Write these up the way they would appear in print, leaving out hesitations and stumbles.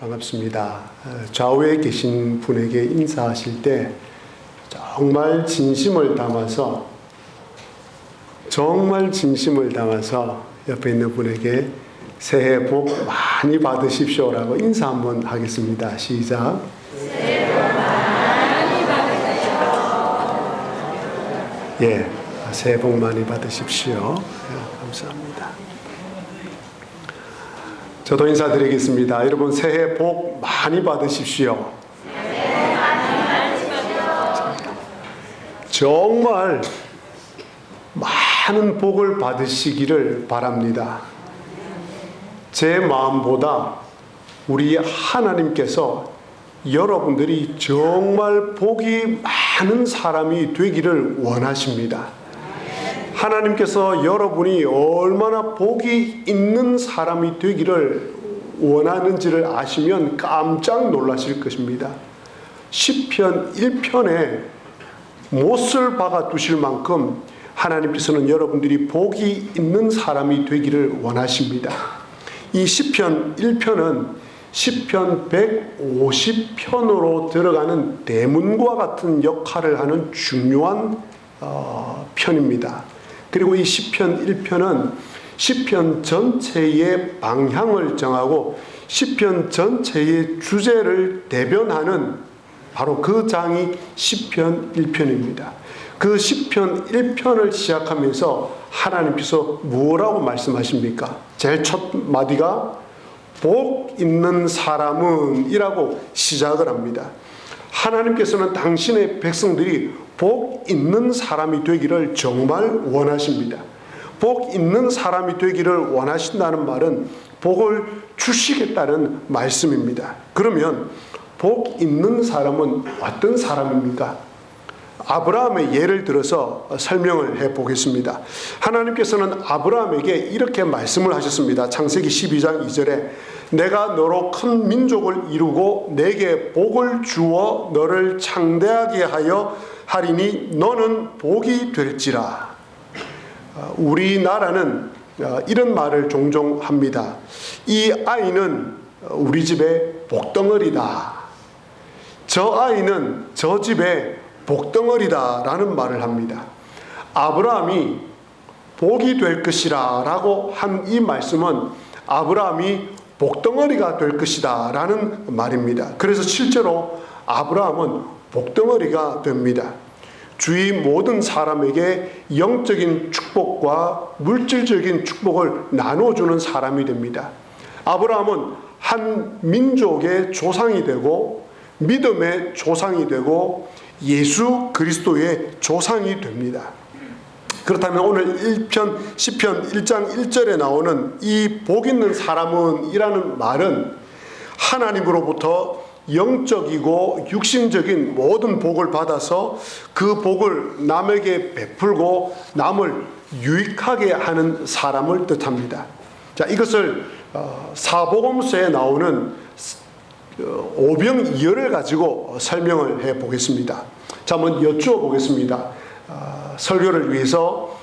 반갑습니다. 좌우에 계신 분에게 인사하실 때 정말 진심을 담아서 옆에 있는 분에게 새해 복 많이 받으십시오라고 인사 한번 하겠습니다. 시작. 새해 복 많이 받으십시오. 예, 새해 복 많이 받으십시오. 감사합니다. 저도 인사드리겠습니다. 여러분 새해 복 많이 받으십시오. 새해 많이 받으십시오. 정말 많은 복을 받으시기를 바랍니다. 제 마음보다 우리 하나님께서 여러분들이 정말 복이 많은 사람이 되기를 원하십니다. 하나님께서 여러분이 얼마나 복이 있는 사람이 되기를 원하는지를 아시면 깜짝 놀라실 것입니다. 시편 1편에 못을 박아 두실 만큼 하나님께서는 여러분들이 복이 있는 사람이 되기를 원하십니다. 이 시편 1편은 시편 150편으로 들어가는 대문과 같은 역할을 하는 중요한 편입니다. 그리고 이 시편 1편은 시편 전체의 방향을 정하고 시편 전체의 주제를 대변하는 바로 그 장이 시편 1편입니다. 그 시편 1편을 시작하면서 하나님께서 뭐라고 말씀하십니까? 제일 첫 마디가 복 있는 사람은 이라고 시작을 합니다. 하나님께서는 당신의 백성들이 복 있는 사람이 되기를 정말 원하십니다. 복 있는 사람이 되기를 원하신다는 말은 복을 주시겠다는 말씀입니다. 그러면 복 있는 사람은 어떤 사람입니까? 아브라함의 예를 들어서 설명을 해보겠습니다. 하나님께서는 아브라함에게 이렇게 말씀을 하셨습니다. 창세기 12장 2절에 내가 너로 큰 민족을 이루고 내게 복을 주어 너를 창대하게 하여 하리니 너는 복이 될지라. 우리나라는 이런 말을 종종 합니다. 이 아이는 우리 집의 복덩어리다. 저 아이는 저 집의 복덩어리다 라는 말을 합니다. 아브라함이 복이 될 것이라 라고 한 이 말씀은 아브라함이 복덩어리가 될 것이다 라는 말입니다. 그래서 실제로 아브라함은 복덩어리가 됩니다. 주위 모든 사람에게 영적인 축복과 물질적인 축복을 나눠주는 사람이 됩니다. 아브라함은 한 민족의 조상이 되고 믿음의 조상이 되고 예수 그리스도의 조상이 됩니다. 그렇다면 오늘 1편 시편 1장 1절에 나오는 이 복 있는 사람은 이라는 말은 하나님으로부터 영적이고 육신적인 모든 복을 받아서 그 복을 남에게 베풀고 남을 유익하게 하는 사람을 뜻합니다. 자, 이것을 사복음서에 나오는 오병이어를 가지고 설명을 해 보겠습니다. 자, 한번 여쭈어 보겠습니다. 설교를 위해서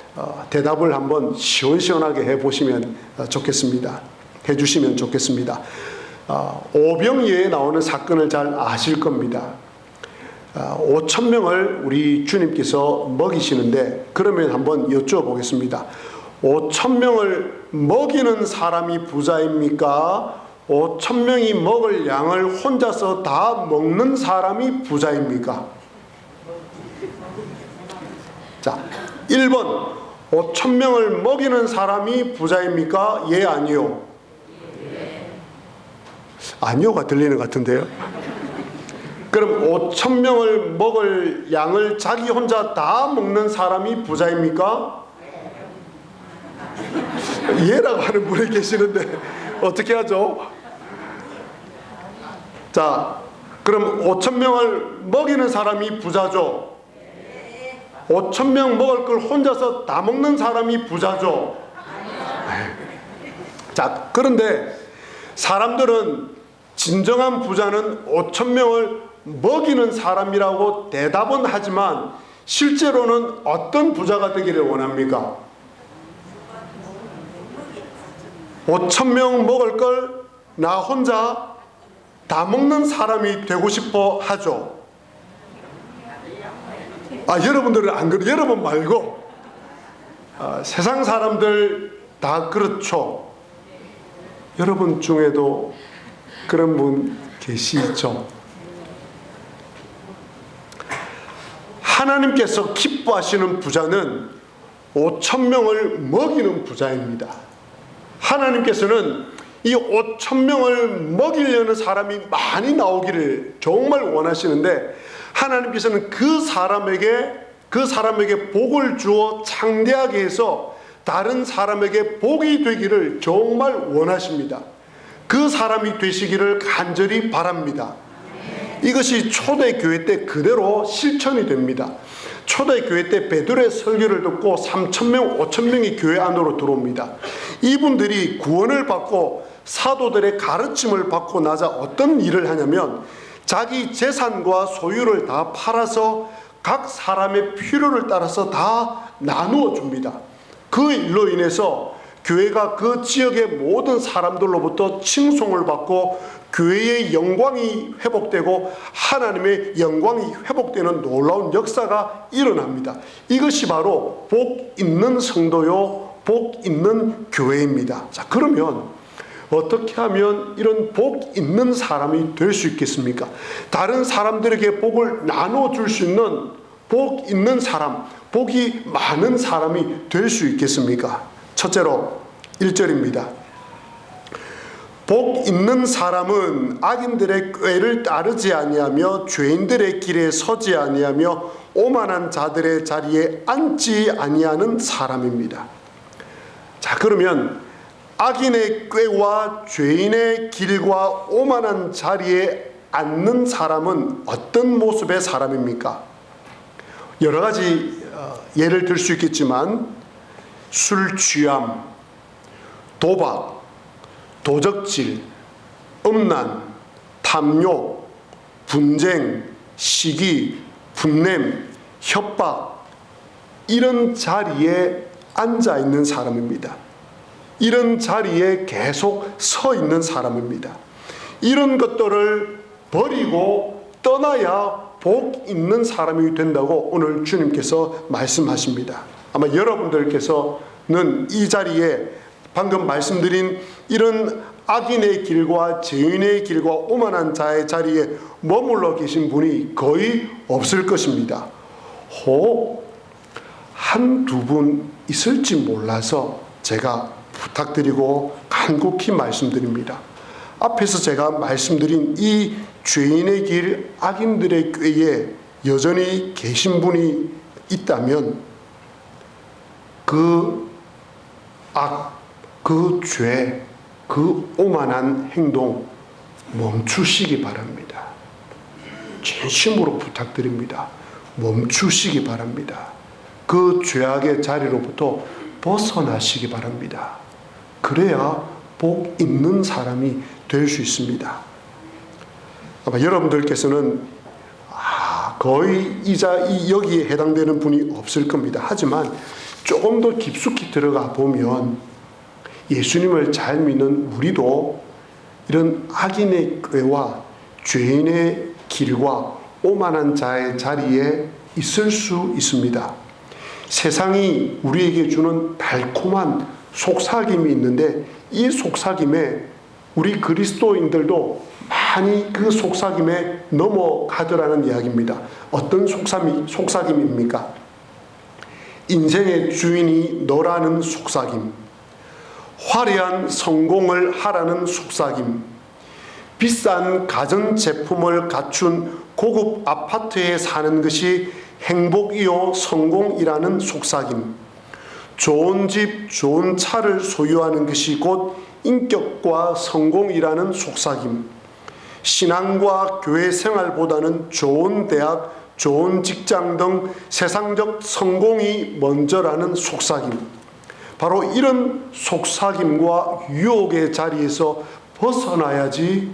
대답을 한번 시원시원하게 해 보시면 좋겠습니다. 해 주시면 좋겠습니다. 오병이어에 나오는 사건을 잘 아실 겁니다. 5,000명을 우리 주님께서 먹이시는데 그러면 한번 여쭈어 보겠습니다. 5,000명을 먹이는 사람이 부자입니까? 5,000명이 먹을 양을 혼자서 다 먹는 사람이 부자입니까? 자, 1번 5,000명을 먹이는 사람이 부자입니까? 예, 아니요? 아니요가 들리는 것 같은데요. 그럼 5,000명을 먹을 양을 자기 혼자 다 먹는 사람이 부자입니까? 예라고 하는 분이 계시는데 어떻게 하죠? 자, 그럼 5,000명을 먹이는 사람이 부자죠. 5,000명 먹을 걸 혼자서 다 먹는 사람이 부자죠. 자, 그런데 사람들은 진정한 부자는 5,000명을 먹이는 사람이라고 대답은 하지만 실제로는 어떤 부자가 되기를 원합니까? 5,000명 먹을 걸 나 혼자 다 먹는 사람이 되고 싶어 하죠? 여러분들은 안 그래요? 여러분 말고 세상 사람들 다 그렇죠? 여러분 중에도 그런 분 계시죠? 하나님께서 기뻐하시는 부자는 5,000명을 먹이는 부자입니다. 하나님께서는 이 5,000명을 먹이려는 사람이 많이 나오기를 정말 원하시는데, 하나님께서는 그 사람에게 복을 주어 창대하게 해서 다른 사람에게 복이 되기를 정말 원하십니다. 그 사람이 되시기를 간절히 바랍니다. 이것이 초대교회 때 그대로 실천이 됩니다. 초대교회 때 베드로의 설교를 듣고 3,000명, 5,000명이 교회 안으로 들어옵니다. 이분들이 구원을 받고 사도들의 가르침을 받고 나자 어떤 일을 하냐면, 자기 재산과 소유를 다 팔아서 각 사람의 필요를 따라서 다 나누어 줍니다. 그 일로 인해서 교회가 그 지역의 모든 사람들로부터 칭송을 받고 교회의 영광이 회복되고 하나님의 영광이 회복되는 놀라운 역사가 일어납니다. 이것이 바로 복 있는 성도요, 복 있는 교회입니다. 자, 그러면 어떻게 하면 이런 복 있는 사람이 될 수 있겠습니까? 다른 사람들에게 복을 나눠줄 수 있는 복 있는 사람, 복이 많은 사람이 될 수 있겠습니까? 첫째로 1절입니다. 복 있는 사람은 악인들의 꾀를 따르지 아니하며 죄인들의 길에 서지 아니하며 오만한 자들의 자리에 앉지 아니하는 사람입니다. 자, 그러면 악인의 꾀와 죄인의 길과 오만한 자리에 앉는 사람은 어떤 모습의 사람입니까? 여러 가지 예를 들 수 있겠지만, 술 취함, 도박, 도적질, 음란, 탐욕, 분쟁, 시기, 분냄, 협박, 이런 자리에 앉아 있는 사람입니다. 이런 자리에 계속 서 있는 사람입니다. 이런 것들을 버리고 떠나야 복 있는 사람이 된다고 오늘 주님께서 말씀하십니다. 아마 여러분들께서는 이 자리에 방금 말씀드린 이런 악인의 길과 죄인의 길과 오만한 자의 자리에 머물러 계신 분이 거의 없을 것입니다. 한두 분 있을지 몰라서 제가 부탁드리고 간곡히 말씀드립니다. 앞에서 제가 말씀드린 이 죄인의 길, 악인들의 꾀에 여전히 계신 분이 있다면 그 악, 그 죄, 그 오만한 행동 멈추시기 바랍니다. 진심으로 부탁드립니다. 멈추시기 바랍니다. 그 죄악의 자리로부터 벗어나시기 바랍니다. 그래야 복 있는 사람이 될 수 있습니다. 아마 여러분들께서는 거의 여기에 해당되는 분이 없을 겁니다. 하지만 조금 더 깊숙이 들어가 보면 예수님을 잘 믿는 우리도 이런 악인의 꾀와 죄인의 길과 오만한 자의 자리에 있을 수 있습니다. 세상이 우리에게 주는 달콤한 속삭임이 있는데, 이 속삭임에 우리 그리스도인들도 많이 그 속삭임에 넘어가더라는 이야기입니다. 어떤 속삭임입니까? 인생의 주인이 너라는 속삭임, 화려한 성공을 하라는 속삭임, 비싼 가전제품을 갖춘 고급 아파트에 사는 것이 행복이요 성공이라는 속삭임, 좋은 집, 좋은 차를 소유하는 것이 곧 인격과 성공이라는 속삭임, 신앙과 교회 생활보다는 좋은 대학, 좋은 직장 등 세상적 성공이 먼저라는 속삭임, 바로 이런 속삭임과 유혹의 자리에서 벗어나야지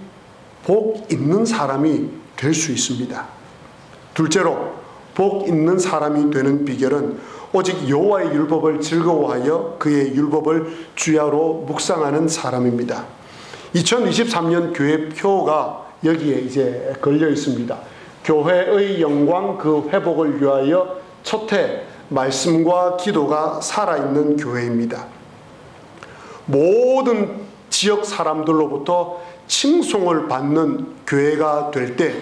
복 있는 사람이 될 수 있습니다. 둘째로, 복 있는 사람이 되는 비결은 오직 여호와의 율법을 즐거워하여 그의 율법을 주야로 묵상하는 사람입니다. 2023년 교회 표가 여기에 이제 걸려 있습니다. 교회의 영광 그 회복을 위하여 첫해 말씀과 기도가 살아있는 교회입니다. 모든 지역 사람들로부터 칭송을 받는 교회가 될 때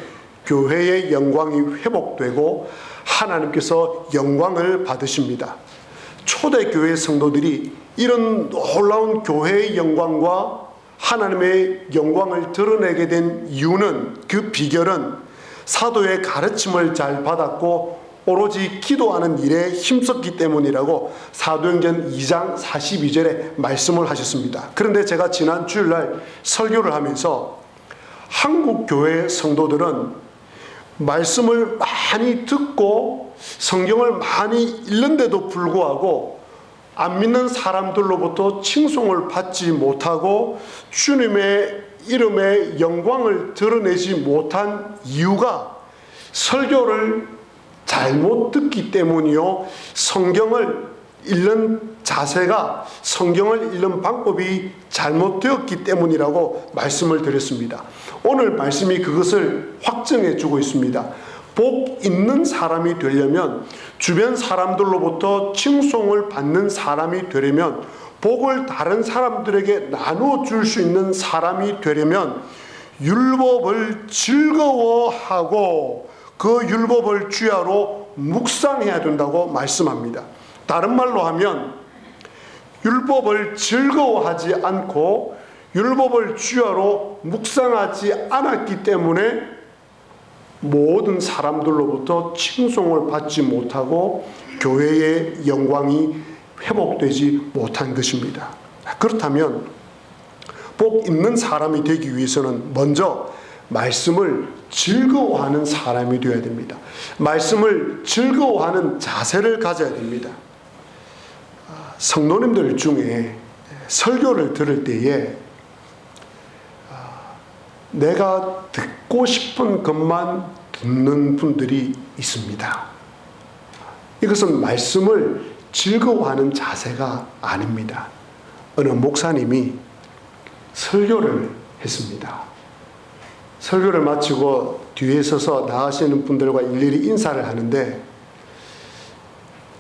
교회의 영광이 회복되고 하나님께서 영광을 받으십니다. 초대교회 성도들이 이런 놀라운 교회의 영광과 하나님의 영광을 드러내게 된 이유는, 그 비결은 사도의 가르침을 잘 받았고 오로지 기도하는 일에 힘썼기 때문이라고 사도행전 2장 42절에 말씀을 하셨습니다. 그런데 제가 지난 주일날 설교를 하면서 한국 교회 성도들은 말씀을 많이 듣고 성경을 많이 읽는데도 불구하고 안 믿는 사람들로부터 칭송을 받지 못하고 주님의 이름의 영광을 드러내지 못한 이유가 설교를 잘못 듣기 때문이요, 성경을 읽는 자세가, 성경을 읽는 방법이 잘못되었기 때문이라고 말씀을 드렸습니다. 오늘 말씀이 그것을 확증해 주고 있습니다. 복 있는 사람이 되려면, 주변 사람들로부터 칭송을 받는 사람이 되려면, 복을 다른 사람들에게 나누어 줄 수 있는 사람이 되려면 율법을 즐거워하고 그 율법을 주야로 묵상해야 된다고 말씀합니다. 다른 말로 하면 율법을 즐거워하지 않고 율법을 주야로 묵상하지 않았기 때문에 모든 사람들로부터 칭송을 받지 못하고 교회의 영광이 회복되지 못한 것입니다. 그렇다면 복 있는 사람이 되기 위해서는 먼저 말씀을 즐거워하는 사람이 되어야 됩니다. 말씀을 즐거워하는 자세를 가져야 됩니다. 성도님들 중에 설교를 들을 때에 내가 듣고 싶은 것만 듣는 분들이 있습니다. 이것은 말씀을 즐거워하는 자세가 아닙니다. 어느 목사님이 설교를 했습니다. 설교를 마치고 뒤에 서서 나가시는 분들과 일일이 인사를 하는데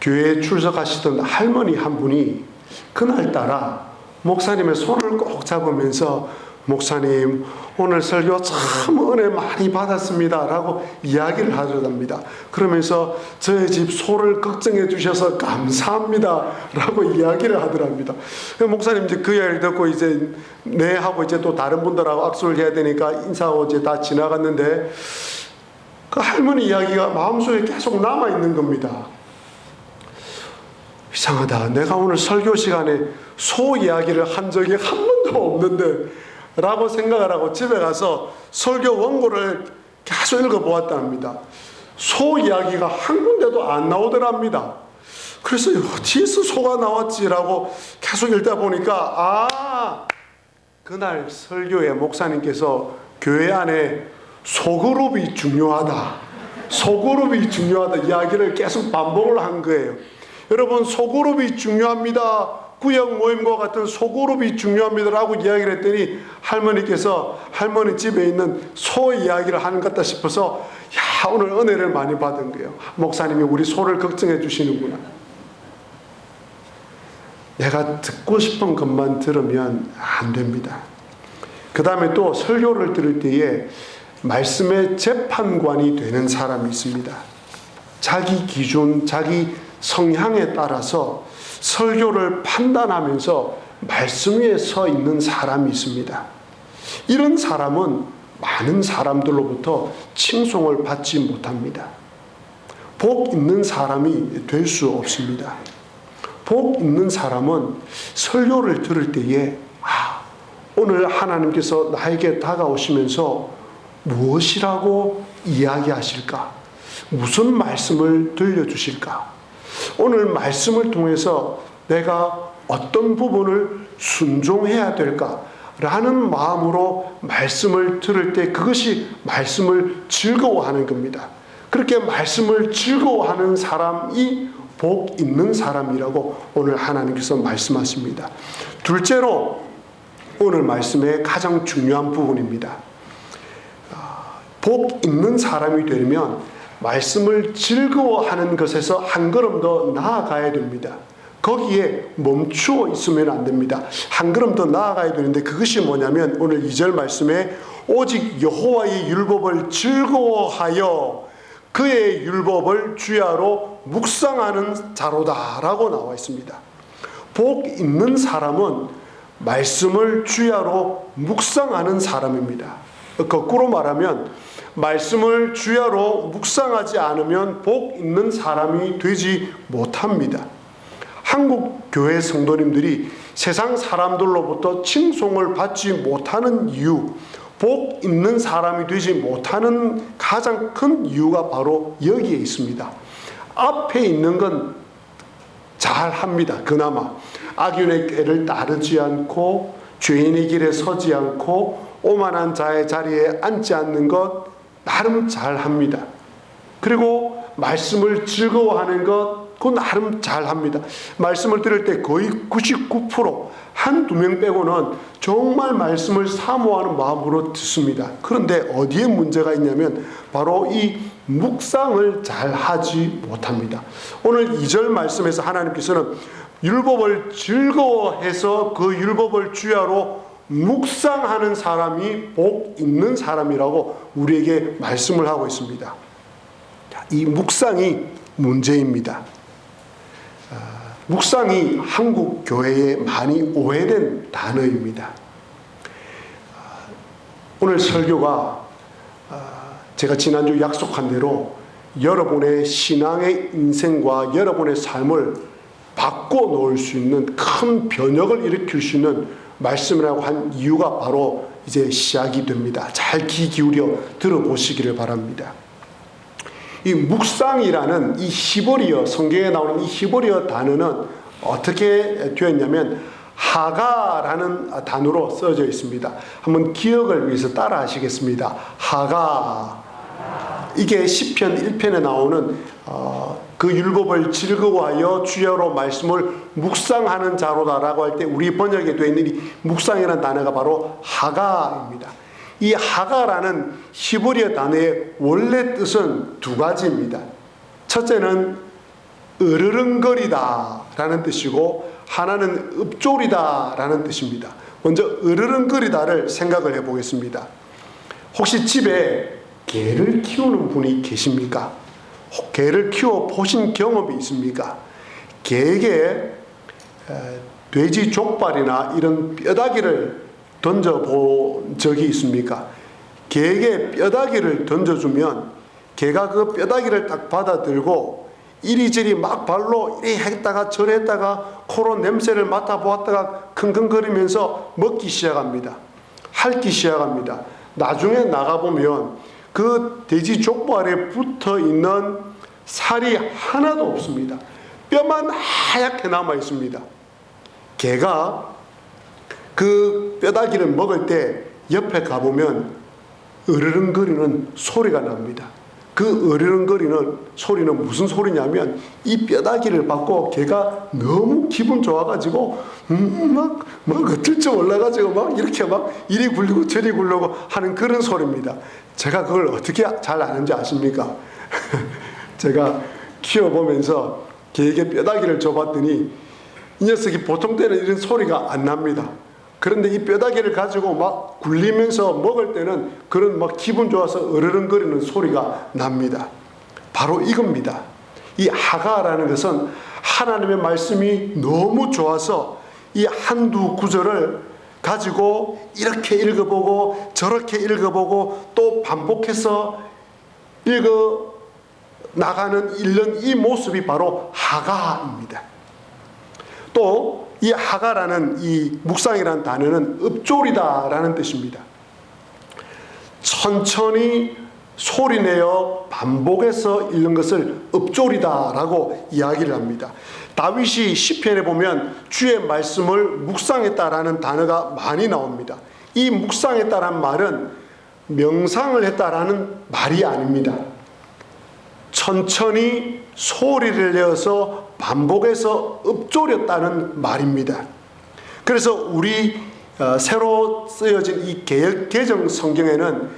교회에 출석하시던 할머니 한 분이 그날따라 목사님의 손을 꼭 잡으면서 목사님 오늘 설교 참 은혜 많이 받았습니다 라고 이야기를 하더랍니다. 그러면서 저희 집 소를 걱정해 주셔서 감사합니다 라고 이야기를 하더랍니다. 목사님 이제 그 이야기를 듣고 이제 네 하고 이제 또 다른 분들하고 악수를 해야 되니까 인사하고 이제 다 지나갔는데 그 할머니 이야기가 마음속에 계속 남아있는 겁니다. 이상하다. 내가 오늘 설교 시간에 소 이야기를 한 적이 한 번도 없는데 라고 생각을 하고 집에 가서 설교 원고를 계속 읽어보았답니다. 소 이야기가 한 군데도 안 나오더랍니다. 그래서 어디에서 소가 나왔지라고 계속 읽다 보니까 그날 설교에 목사님께서 교회 안에 소그룹이 중요하다, 소그룹이 중요하다 이야기를 계속 반복을 한 거예요. 여러분, 소그룹이 중요합니다. 구역 모임과 같은 소그룹이 중요합니다라고 이야기를 했더니 할머니께서 할머니 집에 있는 소 이야기를 하는 것 같다 싶어서 오늘 은혜를 많이 받은 거예요. 목사님이 우리 소를 걱정해 주시는구나. 내가 듣고 싶은 것만 들으면 안 됩니다. 그 다음에 또 설교를 들을 때에 말씀의 재판관이 되는 사람이 있습니다. 자기 기준, 자기 성향에 따라서 설교를 판단하면서 말씀 위에 서 있는 사람이 있습니다. 이런 사람은 많은 사람들로부터 칭송을 받지 못합니다. 복 있는 사람이 될 수 없습니다. 복 있는 사람은 설교를 들을 때에 오늘 하나님께서 나에게 다가오시면서 무엇이라고 이야기하실까? 무슨 말씀을 들려주실까? 오늘 말씀을 통해서 내가 어떤 부분을 순종해야 될까? 라는 마음으로 말씀을 들을 때 그것이 말씀을 즐거워하는 겁니다. 그렇게 말씀을 즐거워하는 사람이 복 있는 사람이라고 오늘 하나님께서 말씀하십니다. 둘째로 오늘 말씀의 가장 중요한 부분입니다. 복 있는 사람이 되려면 말씀을 즐거워하는 것에서 한 걸음 더 나아가야 됩니다. 거기에 멈추어 있으면 안 됩니다. 한 걸음 더 나아가야 되는데 그것이 뭐냐면 오늘 2절 말씀에 오직 여호와의 율법을 즐거워하여 그의 율법을 주야로 묵상하는 자로다라고 나와 있습니다. 복 있는 사람은 말씀을 주야로 묵상하는 사람입니다. 거꾸로 말하면 말씀을 주야로 묵상하지 않으면 복 있는 사람이 되지 못합니다. 한국 교회 성도님들이 세상 사람들로부터 칭송을 받지 못하는 이유, 복 있는 사람이 되지 못하는 가장 큰 이유가 바로 여기에 있습니다. 앞에 있는 건 잘합니다. 그나마 악인의 꾀를 따르지 않고 죄인의 길에 서지 않고 오만한 자의 자리에 앉지 않는 것 나름 잘합니다. 그리고 말씀을 즐거워하는 것 그건 나름 잘합니다. 말씀을 들을 때 거의 99% 한두 명 빼고는 정말 말씀을 사모하는 마음으로 듣습니다. 그런데 어디에 문제가 있냐면 바로 이 묵상을 잘하지 못합니다. 오늘 2절 말씀에서 하나님께서는 율법을 즐거워해서 그 율법을 주야로 묵상하는 사람이 복 있는 사람이라고 우리에게 말씀을 하고 있습니다. 이 묵상이 문제입니다. 묵상이 한국 교회에 많이 오해된 단어입니다. 오늘 설교가 제가 지난주 약속한 대로 여러분의 신앙의 인생과 여러분의 삶을 바꿔놓을 수 있는 큰 변혁을 일으킬 수 있는 말씀이라고 한 이유가 바로 이제 시작이 됩니다. 잘 귀 기울여 들어보시기를 바랍니다. 이 묵상이라는 이 히브리어, 성경에 나오는 이 히브리어 단어는 어떻게 되어 있냐면 하가라는 단어로 써져 있습니다. 한번 기억을 위해서 따라 하시겠습니다. 하가. 이게 시편 1편에 나오는 그 율법을 즐거워하여 주야로 말씀을 묵상하는 자로다라고 할 때 우리 번역에 되어 있는 이 묵상이라는 단어가 바로 하가입니다. 이 하가라는 히브리어 단어의 원래 뜻은 두 가지입니다. 첫째는 으르렁거리다라는 뜻이고 하나는 읊조리다라는 뜻입니다. 먼저 으르렁거리다를 생각을 해보겠습니다. 혹시 집에 개를 키우는 분이 계십니까? 개를 키워 보신 경험이 있습니까? 개에게 돼지 족발이나 이런 뼈다귀를 던져본 적이 있습니까? 개에게 뼈다귀를 던져주면 개가 그 뼈다귀를 딱 받아들고 이리저리 막 발로 이리 했다가 저리 했다가 코로 냄새를 맡아보았다가 킁킁거리면서 먹기 시작합니다. 핥기 시작합니다. 나중에 나가보면 그 돼지 족발에 붙어있는 살이 하나도 없습니다. 뼈만 하얗게 남아 있습니다. 개가 그 뼈다귀를 먹을 때 옆에 가보면 으르렁거리는 소리가 납니다. 그 으르렁거리는 소리는 무슨 소리냐면 이 뼈다귀를 받고 개가 너무 기분 좋아가지고 막 어쩔 올라가지고 막 이렇게 막 이리 굴리고 저리 굴려고 하는 그런 소리입니다. 제가 그걸 어떻게 잘 아는지 아십니까? 제가 키워보면서 개에게 뼈다귀를 줘봤더니 이 녀석이 보통 때는 이런 소리가 안 납니다. 그런데 이 뼈다귀를 가지고 막 굴리면서 먹을 때는 그런 막 기분 좋아서 으르렁거리는 소리가 납니다. 바로 이겁니다. 이 하가라는 것은 하나님의 말씀이 너무 좋아서 이 한두 구절을 가지고 이렇게 읽어보고 저렇게 읽어보고 또 반복해서 읽어 나가는 읽는 이 모습이 바로 하가입니다. 또 이 하가라는 이 묵상이라는 단어는 읊조리다라는 뜻입니다. 천천히 소리내어 반복해서 읽는 것을 읊조리다라고 이야기를 합니다. 다윗이 시편에 보면 주의 말씀을 묵상했다라는 단어가 많이 나옵니다. 이 묵상했다라는 말은 명상을 했다라는 말이 아닙니다. 천천히 소리를 내어서 반복해서 읊조렸다는 말입니다. 그래서 우리 새로 쓰여진 이 개역 개정 성경에는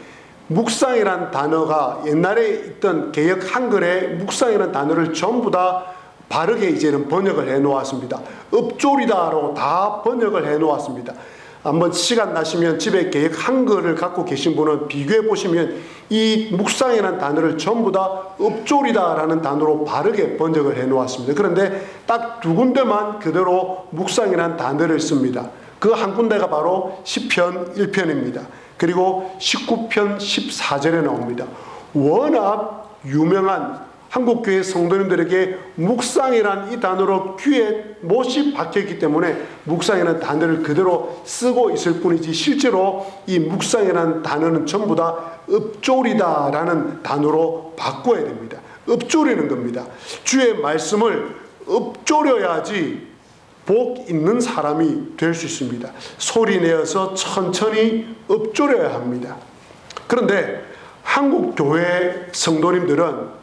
묵상이란 단어가 옛날에 있던 개역 한글에 묵상이란 단어를 전부 다 바르게 이제는 번역을 해 놓았습니다. 읍조리다로 다 번역을 해 놓았습니다. 한번 시간 나시면 집에 개역 한글을 갖고 계신 분은 비교해 보시면 이 묵상이라는 단어를 전부 다 읍조리다라는 단어로 바르게 번역을 해 놓았습니다. 그런데 딱 두 군데만 그대로 묵상이라는 단어를 씁니다. 그 한 군데가 바로 시편 1편입니다. 그리고 19편 14절에 나옵니다. 워낙 유명한 한국교회 성도님들에게 묵상이란 이 단어로 귀에 못이 박혀있기 때문에 묵상이라는 단어를 그대로 쓰고 있을 뿐이지 실제로 이 묵상이라는 단어는 전부 다 읍조리다라는 단어로 바꿔야 됩니다. 읍조리는 겁니다. 주의 말씀을 읍조려야지 복 있는 사람이 될 수 있습니다. 소리 내어서 천천히 읍조려야 합니다. 그런데 한국 교회 성도님들은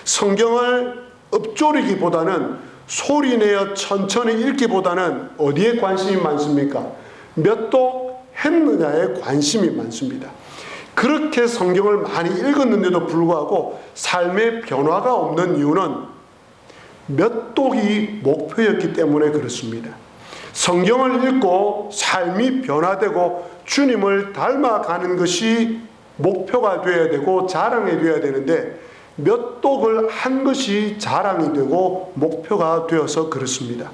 성경을 읍조리기보다는 소리내어 천천히 읽기보다는 어디에 관심이 많습니까? 몇 독 했느냐에 관심이 많습니다. 그렇게 성경을 많이 읽었는데도 불구하고 삶의 변화가 없는 이유는 몇 독이 목표였기 때문에 그렇습니다. 성경을 읽고 삶이 변화되고 주님을 닮아가는 것이 목표가 되어야 되고 자랑이 되어야 되는데 몇 독을 한 것이 자랑이 되고 목표가 되어서 그렇습니다.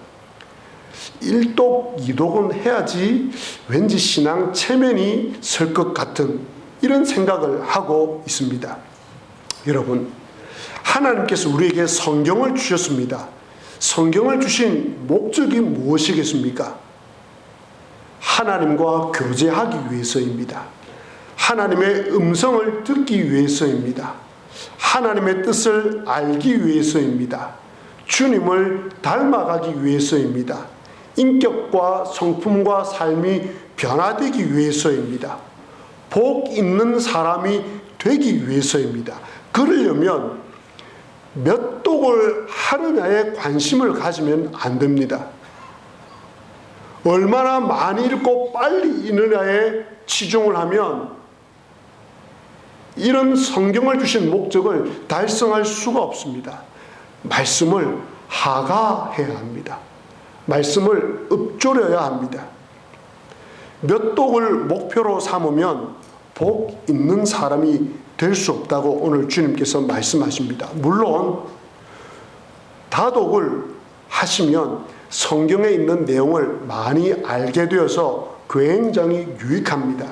1독, 2독은 해야지 왠지 신앙 체면이 설 것 같은 이런 생각을 하고 있습니다. 여러분, 하나님께서 우리에게 성경을 주셨습니다. 성경을 주신 목적이 무엇이겠습니까? 하나님과 교제하기 위해서입니다. 하나님의 음성을 듣기 위해서입니다. 하나님의 뜻을 알기 위해서입니다. 주님을 닮아가기 위해서입니다. 인격과 성품과 삶이 변화되기 위해서입니다. 복 있는 사람이 되기 위해서입니다. 그러려면 몇 독을 하느냐에 관심을 가지면 안 됩니다. 얼마나 많이 읽고 빨리 읽느냐에 치중을 하면 이런 성경을 주신 목적을 달성할 수가 없습니다. 말씀을 하가해야 합니다. 말씀을 읍조려야 합니다. 몇 독을 목표로 삼으면 복 있는 사람이 될 수 없다고 오늘 주님께서 말씀하십니다. 물론 다독을 하시면 성경에 있는 내용을 많이 알게 되어서 굉장히 유익합니다.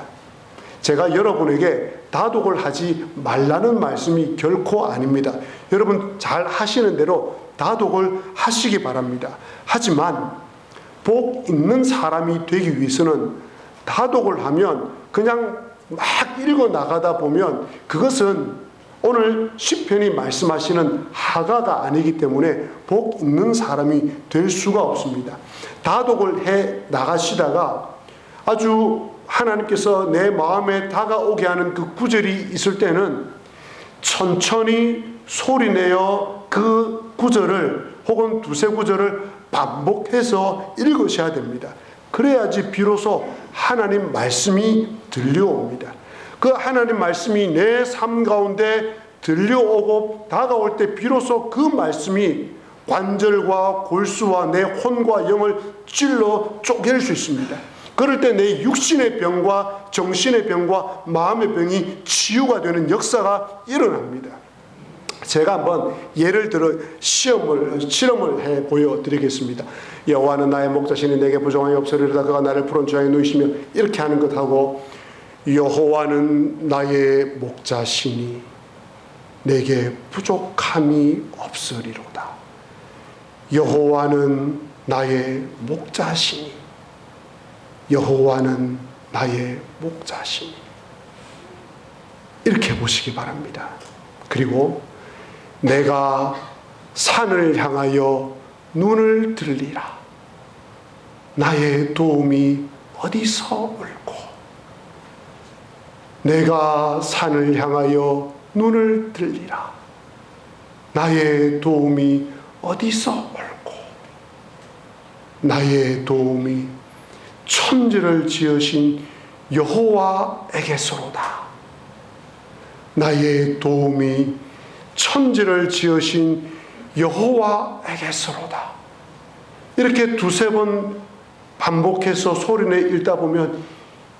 제가 여러분에게 다독을 하지 말라는 말씀이 결코 아닙니다. 여러분 잘 하시는 대로 다독을 하시기 바랍니다. 하지만 복 있는 사람이 되기 위해서는 다독을 하면 그냥 막 읽어 나가다 보면 그것은 오늘 시편이 말씀하시는 하가가 아니기 때문에 복 있는 사람이 될 수가 없습니다. 다독을 해 나가시다가 아주 하나님께서 내 마음에 다가오게 하는 그 구절이 있을 때는 천천히 소리내어 그 구절을 혹은 두세 구절을 반복해서 읽으셔야 됩니다. 그래야지 비로소 하나님 말씀이 들려옵니다. 그 하나님 말씀이 내 삶 가운데 들려오고 다가올 때 비로소 그 말씀이 관절과 골수와 내 혼과 영을 찔러 쪼갤 수 있습니다. 그럴 때 내 육신의 병과 정신의 병과 마음의 병이 치유가 되는 역사가 일어납니다. 제가 한번 예를 들어 실험을 해 보여드리겠습니다. 여호와는 나의 목자시니 내게 부족함이 없으리로다. 그가 나를 푸른 주야에 누이시며 이렇게 하는 것하고 여호와는 나의 목자시니 내게 부족함이 없으리로다. 여호와는 나의 목자시니 여호와는 나의 목자시니 이렇게 보시기 바랍니다. 그리고 내가 산을 향하여 눈을 들리라. 나의 도움이 어디서 올고 내가 산을 향하여 눈을 들리라. 나의 도움이 어디서 올고 나의 도움이 천지를 지으신 여호와에게서로다. 나의 도움이 천지를 지으신 여호와에게서로다. 이렇게 두세 번 반복해서 소리내 읽다 보면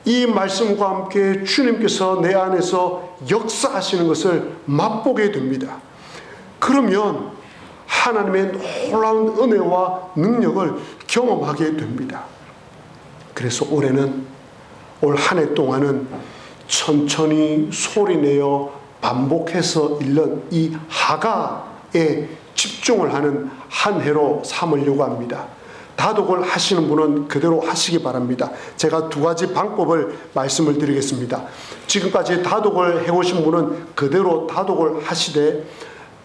이 말씀과 함께 주님께서 내 안에서 역사하시는 것을 맛보게 됩니다. 그러면 하나님의 놀라운 은혜와 능력을 경험하게 됩니다. 그래서 올해는, 올 한 해 동안은 천천히 소리내어 반복해서 읽는 이 하가에 집중을 하는 한 해로 삼으려고 합니다. 다독을 하시는 분은 그대로 하시기 바랍니다. 제가 두 가지 방법을 말씀을 드리겠습니다. 지금까지 다독을 해오신 분은 그대로 다독을 하시되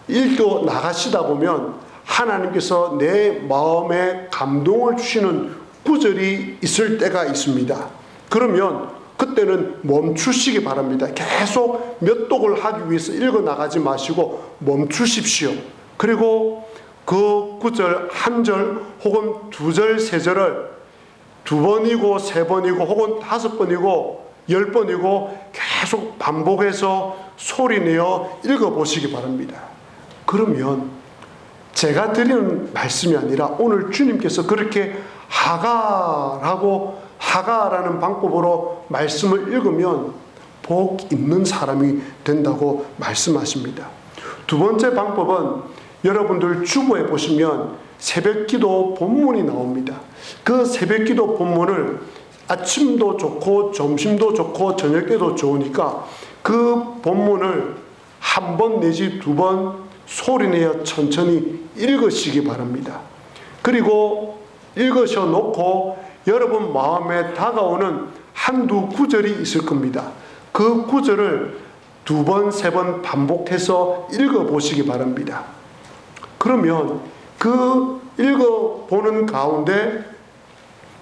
읽어 나가시다 보면 하나님께서 내 마음에 감동을 주시는 구절이 있을 때가 있습니다. 그러면 그때는 멈추시기 바랍니다. 계속 몇 독을 하기 위해서 읽어 나가지 마시고 멈추십시오. 그리고 그 구절 한 절 혹은 두 절, 세 절을 두 번이고 세 번이고 혹은 다섯 번이고 10번이고 계속 반복해서 소리내어 읽어보시기 바랍니다. 그러면 제가 드리는 말씀이 아니라 오늘 주님께서 그렇게 하가라는 방법으로 말씀을 읽으면 복 있는 사람이 된다고 말씀하십니다. 두 번째 방법은 여러분들 주보에 보시면 새벽기도 본문이 나옵니다. 그 새벽기도 본문을 아침도 좋고 점심도 좋고 저녁 때도 좋으니까 그 본문을 한 번 내지 두 번 소리내어 천천히 읽으시기 바랍니다. 그리고 읽으셔 놓고 여러분 마음에 다가오는 한두 구절이 있을 겁니다. 그 구절을 두 번, 세 번 반복해서 읽어보시기 바랍니다. 그러면 그 읽어보는 가운데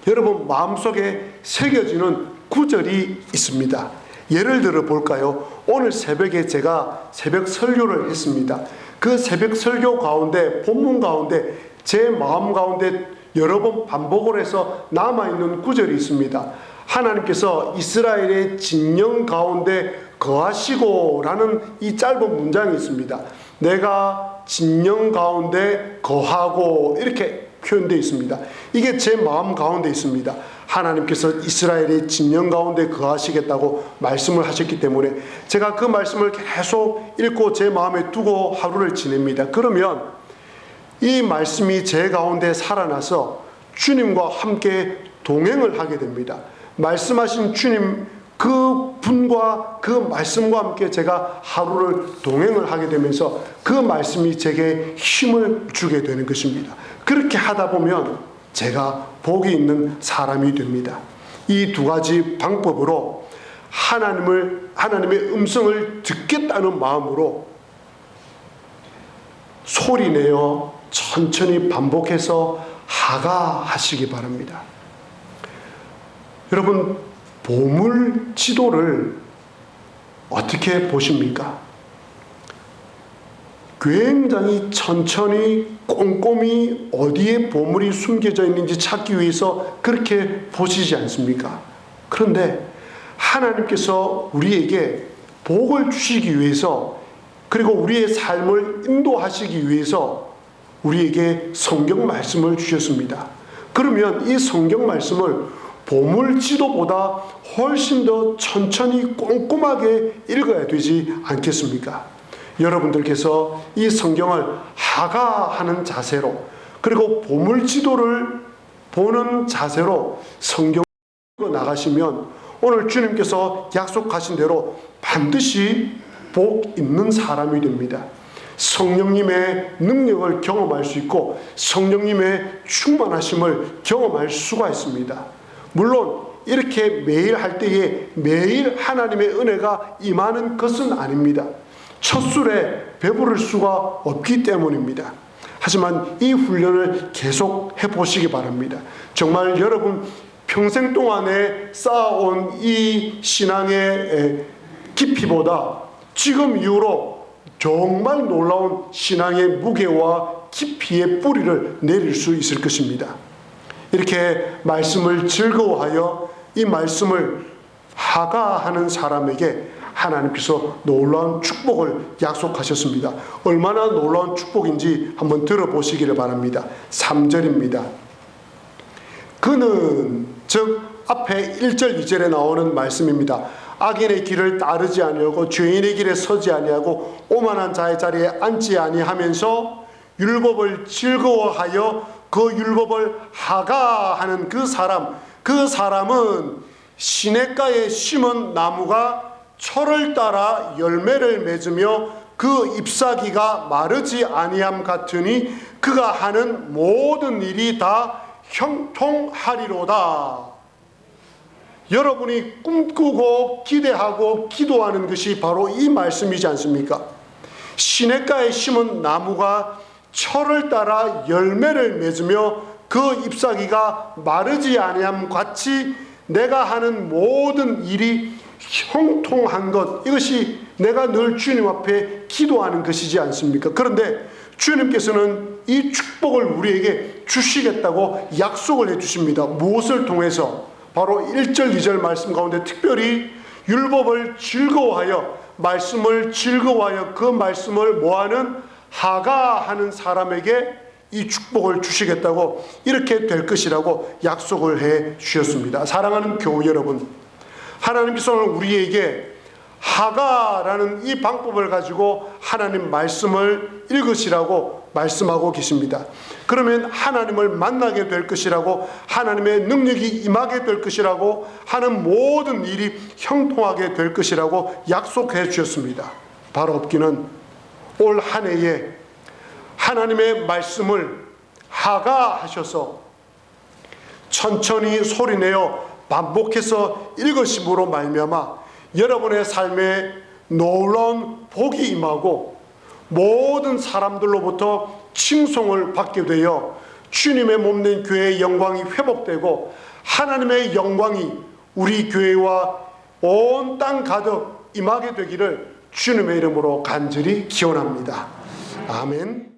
여러분 마음속에 새겨지는 구절이 있습니다. 예를 들어 볼까요? 오늘 새벽에 제가 새벽 설교를 했습니다. 그 새벽 설교 가운데, 본문 가운데 제 마음 가운데 여러 번 반복을 해서 남아있는 구절이 있습니다. 하나님께서 이스라엘의 진영 가운데 거하시고 라는 이 짧은 문장이 있습니다. 내가 진영 가운데 거하고 이렇게 표현되어 있습니다. 이게 제 마음 가운데 있습니다. 하나님께서 이스라엘의 진영 가운데 거하시겠다고 말씀을 하셨기 때문에 제가 그 말씀을 계속 읽고 제 마음에 두고 하루를 지냅니다. 그러면 이 말씀이 제 가운데 살아나서 주님과 함께 동행을 하게 됩니다. 말씀하신 주님 그 분과 그 말씀과 함께 제가 하루를 동행을 하게 되면서 그 말씀이 제게 힘을 주게 되는 것입니다. 그렇게 하다 보면 제가 복이 있는 사람이 됩니다. 이 두 가지 방법으로 하나님의 음성을 듣겠다는 마음으로 소리내어 천천히 반복해서 하가하시기 바랍니다. 여러분 보물 지도를 어떻게 보십니까? 굉장히 천천히 꼼꼼히 어디에 보물이 숨겨져 있는지 찾기 위해서 그렇게 보시지 않습니까? 그런데 하나님께서 우리에게 복을 주시기 위해서 그리고 우리의 삶을 인도하시기 위해서 우리에게 성경 말씀을 주셨습니다. 그러면 이 성경 말씀을 보물 지도보다 훨씬 더 천천히 꼼꼼하게 읽어야 되지 않겠습니까? 여러분들께서 이 성경을 하가하는 자세로 그리고 보물 지도를 보는 자세로 성경을 읽어 나가시면 오늘 주님께서 약속하신 대로 반드시 복 있는 사람이 됩니다. 성령님의 능력을 경험할 수 있고 성령님의 충만하심을 경험할 수가 있습니다. 물론 이렇게 매일 할 때에 매일 하나님의 은혜가 임하는 것은 아닙니다. 첫 술에 배부를 수가 없기 때문입니다. 하지만 이 훈련을 계속 해보시기 바랍니다. 정말 여러분 평생 동안에 쌓아온 이 신앙의 깊이보다 지금 이후로 정말 놀라운 신앙의 무게와 깊이의 뿌리를 내릴 수 있을 것입니다. 이렇게 말씀을 즐거워하여 이 말씀을 하가하는 사람에게 하나님께서 놀라운 축복을 약속하셨습니다. 얼마나 놀라운 축복인지 한번 들어보시기를 바랍니다. 3절입니다. 그는, 즉 앞에 1절 2절에 나오는 말씀입니다. 악인의 길을 따르지 아니하고 죄인의 길에 서지 아니하고 오만한 자의 자리에 앉지 아니하면서 율법을 즐거워하여 그 율법을 하가하는 그 사람은 시냇가에 심은 나무가 철을 따라 열매를 맺으며 그 잎사귀가 마르지 아니함 같으니 그가 하는 모든 일이 다 형통하리로다. 여러분이 꿈꾸고 기대하고 기도하는 것이 바로 이 말씀이지 않습니까? 시냇가에 심은 나무가 철을 따라 열매를 맺으며 그 잎사귀가 마르지 아니함 같이 내가 하는 모든 일이 형통한 것, 이것이 내가 늘 주님 앞에 기도하는 것이지 않습니까? 그런데 주님께서는 이 축복을 우리에게 주시겠다고 약속을 해주십니다. 무엇을 통해서? 바로 1절 2절 말씀 가운데 특별히 율법을 즐거워하여, 말씀을 즐거워하여 그 말씀을 뭐하는? 하가하는 사람에게 이 축복을 주시겠다고, 이렇게 될 것이라고 약속을 해 주셨습니다. 사랑하는 교우 여러분, 하나님께서는 우리에게 하가라는 이 방법을 가지고 하나님 말씀을 읽으시라고 말씀하고 계십니다. 그러면 하나님을 만나게 될 것이라고, 하나님의 능력이 임하게 될 것이라고, 하는 모든 일이 형통하게 될 것이라고 약속해 주셨습니다. 바로 없기는 올 한 해에 하나님의 말씀을 하가하셔서 천천히 소리내어 반복해서 읽으심으로 말미암아 여러분의 삶에 놀라운 복이 임하고 모든 사람들로부터 칭송을 받게 되어 주님의 몸된 교회의 영광이 회복되고 하나님의 영광이 우리 교회와 온 땅 가득 임하게 되기를 주님의 이름으로 간절히 기원합니다. 아멘.